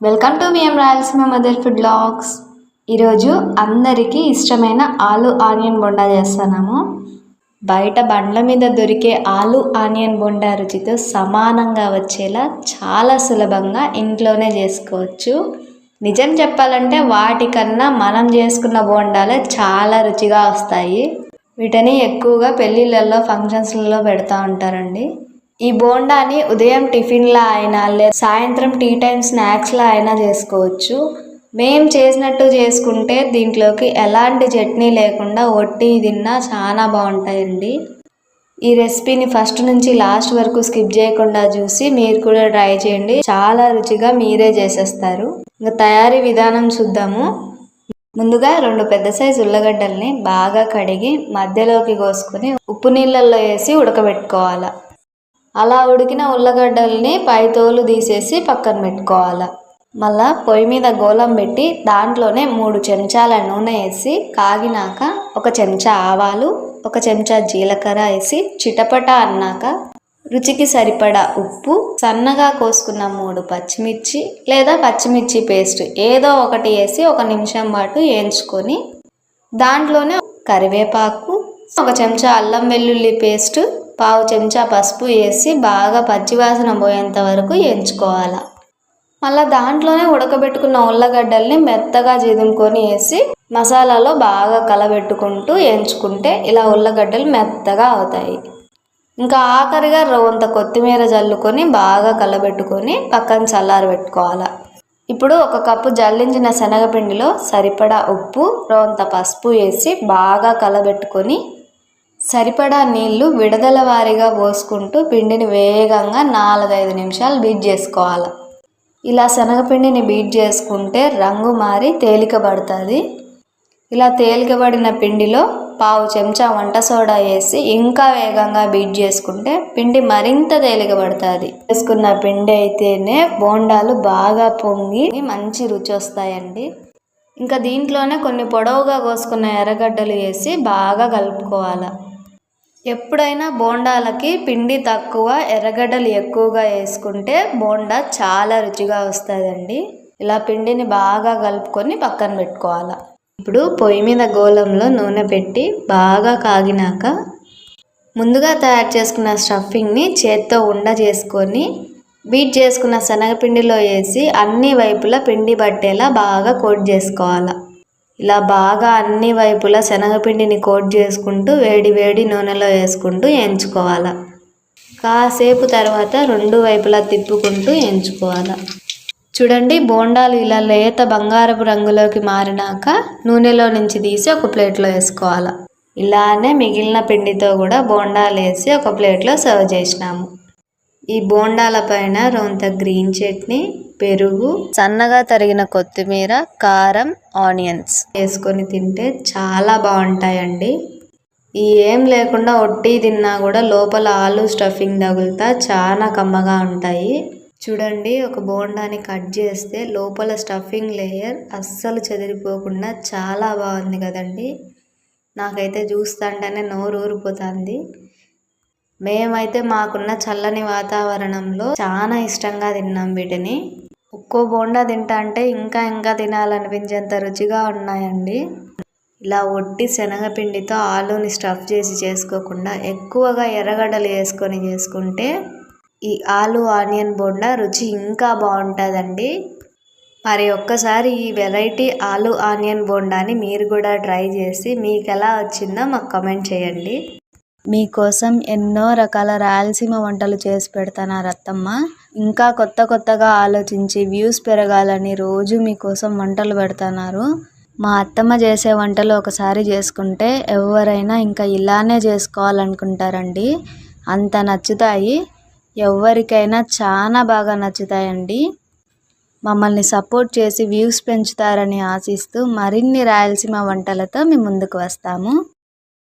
Welcome to మీఎం Rayalaseema mother food blogs. ఈరోజు అందరికీ ఇష్టమైన ఆలు ఆనియన్ బొండా చేస్తున్నాము. బయట బండ్ల మీద దొరికే ఆలు ఆనియన్ బొండా రుచితో సమానంగా వచ్చేలా చాలా సులభంగా ఇంట్లోనే చేసుకోవచ్చు. నిజం చెప్పాలంటే వాటికన్నా మనం చేసుకున్న బొండాలే చాలా రుచిగా వస్తాయి. వీటిని ఎక్కువగా పెళ్ళిళ్ళల్లో ఫంక్షన్స్లలో పెడతా ఉంటారండి. ఈ బోండాని ఉదయం టిఫిన్లా అయినా లేదా సాయంత్రం టీ టైం స్నాక్స్లా అయినా చేసుకోవచ్చు. మేము చేసినట్టు చేసుకుంటే దీంట్లోకి ఎలాంటి చట్నీ లేకుండా ఒట్టి తిన్నా చాలా బాగుంటాయండి. ఈ రెసిపీని ఫస్ట్ నుంచి లాస్ట్ వరకు స్కిప్ చేయకుండా చూసి మీరు కూడా ట్రై చేయండి. చాలా రుచిగా మీరే చేసేస్తారు. ఇంకా తయారీ విధానం చూద్దాము. ముందుగా 2 పెద్ద సైజు ఉల్లగడ్డల్ని బాగా కడిగి మధ్యలోకి కోసుకొని ఉప్పు నీళ్ళల్లో వేసి ఉడకబెట్టుకోవాలి. అలా ఉడికిన ఉల్లగడ్డల్ని పై తోలు తీసేసి పక్కన పెట్టుకోవాలి. మళ్ళా పొయ్యి మీద గోలం పెట్టి దాంట్లోనే 3 చెంచాల నూనె వేసి కాగినాక 1 చెంచా ఆవాలు 1 చెంచా జీలకర్ర వేసి చిటపట అన్నాక రుచికి సరిపడా ఉప్పు, సన్నగా కోసుకున్న 3 పచ్చిమిర్చి లేదా పచ్చిమిర్చి పేస్ట్ ఏదో ఒకటి వేసి 1 నిమిషం పాటు వేయించుకొని దాంట్లోనే కరివేపాకు, 1 చెంచా అల్లం వెల్లుల్లి పేస్ట్, 1/2 చెంచా పసుపు వేసి బాగా పచ్చివాసన పోయేంత వరకు వేయించుకోవాలి. మళ్ళీ దాంట్లోనే ఉడకబెట్టుకున్న ఉల్లగడ్డల్ని మెత్తగా జిదుముకొని వేసి మసాలాలో బాగా కలబెట్టుకుంటూ వేయించుకుంటే ఇలా ఉల్లగడ్డలు మెత్తగా అవుతాయి. ఇంకా ఆఖరిగా రవ్వంత కొత్తిమీర జల్లుకొని బాగా కలబెట్టుకొని పక్కన చల్లారబెట్టుకోవాలి. ఇప్పుడు 1 కప్పు జల్లించిన శనగపిండిలో సరిపడా ఉప్పు, రవ్వంత పసుపు వేసి బాగా కలబెట్టుకొని సరిపడా నీళ్లు విడదల వారీగా పోసుకుంటూ పిండిని వేగంగా 4-5 నిమిషాలు బీట్ చేసుకోవాలి. ఇలా శనగపిండిని బీట్ చేసుకుంటే రంగు మారి తేలికబడుతుంది. ఇలా తేలికబడిన పిండిలో 1/2 చెంచా వంట సోడా వేసి ఇంకా వేగంగా బీట్ చేసుకుంటే పిండి మరింత తేలికబడుతుంది. వేసుకున్న పిండి అయితేనే బోండాలు బాగా పొంగి మంచి రుచి వస్తాయండి. ఇంకా దీంట్లోనే కొన్ని పొడవుగా కోసుకున్న ఎర్రగడ్డలు వేసి బాగా కలుపుకోవాలి. ఎప్పుడైనా బోండాలకి పిండి తక్కువ ఎర్రగడ్డలు ఎక్కువగా వేసుకుంటే బోండా చాలా రుచిగా వస్తుందండి. ఇలా పిండిని బాగా కలుపుకొని పక్కన పెట్టుకోవాలి. ఇప్పుడు పొయ్యి మీద గోళంలో నూనె పెట్టి బాగా కాగినాక ముందుగా తయారు చేసుకున్న స్టఫింగ్ని చేత్తో ఉండ చేసుకొని బీట్ చేసుకున్న శనగపిండిలో వేసి అన్ని వైపులా పిండి పట్టేలా బాగా కోట్ చేసుకోవాలి. ఇలా బాగా అన్ని వైపులా శనగపిండిని కోట్ చేసుకుంటూ వేడి వేడి నూనెలో వేసుకుంటూ వేయించుకోవాలి. కాసేపు తర్వాత 2 వైపులా తిప్పుకుంటూ వేయించుకోవాలి. చూడండి, బోండాలు ఇలా లేత బంగారపు రంగులోకి మారినాక నూనెలో నుంచి తీసి ఒక ప్లేట్లో వేసుకోవాలి. ఇలానే మిగిలిన పిండితో కూడా బోండాలు వేసి ఒక ప్లేట్లో సర్వ్ చేసినాము. ఈ బోండాల పైన రొంత గ్రీన్ చట్నీ, పెరుగు, సన్నగా తరిగిన కొత్తిమీర, కారం, ఆనియన్స్ వేసుకొని తింటే చాలా బాగుంటాయండి. ఈ ఏం లేకుండా ఒట్టి తిన్నా కూడా లోపల ఆలు స్టఫింగ్ తగులుతా చాలా కమ్మగా ఉంటాయి. చూడండి, ఒక బోండాని కట్ చేస్తే లోపల స్టఫింగ్ లేయర్ అస్సలు చెదిరిపోకుండా చాలా బాగుంది కదండి. నాకైతే చూస్తుంటేనే నోరు ఊరిపోతుంది. మేమైతే మాకున్న చల్లని వాతావరణంలో చాలా ఇష్టంగా తిన్నాం వీటిని. ఒక్కో బోండా తింటా అంటే ఇంకా తినాలనిపించేంత రుచిగా ఉన్నాయండి. ఇలా ఒట్టి శనగపిండితో ఆలూని స్టఫ్ చేసి చేసుకోకుండా ఎక్కువగా ఎర్రగడ్డలు వేసుకొని చేసుకుంటే ఈ ఆలు ఆనియన్ బోండా రుచి ఇంకా బాగుంటుందండి. మరి ఒక్కసారి ఈ వెరైటీ ఆలు ఆనియన్ బోండాని మీరు కూడా ట్రై చేసి మీకు ఎలా వచ్చిందో మాకు కామెంట్ చేయండి. మీకోసం ఎన్నో రకాల రాయలసీమ వంటలు చేసి పెడతాను అత్తమ్మ. ఇంకా కొత్తగా ఆలోచించి వ్యూస్ పెరగాలని రోజు మీకోసం వంటలు పెడుతున్నారు. మా అత్తమ్మ చేసే వంటలు ఒకసారి చేసుకుంటే ఎవరైనా ఇంకా ఇలానే చేసుకోవాలనుకుంటారండి. అంత నచ్చుతాయి. ఎవరికైనా చాలా బాగా నచ్చుతాయండి. మమ్మల్ని సపోర్ట్ చేసి వ్యూస్ పెంచుతారని ఆశిస్తూ మరిన్ని రాయలసీమ వంటలతో మీ ముందుకు వస్తాము.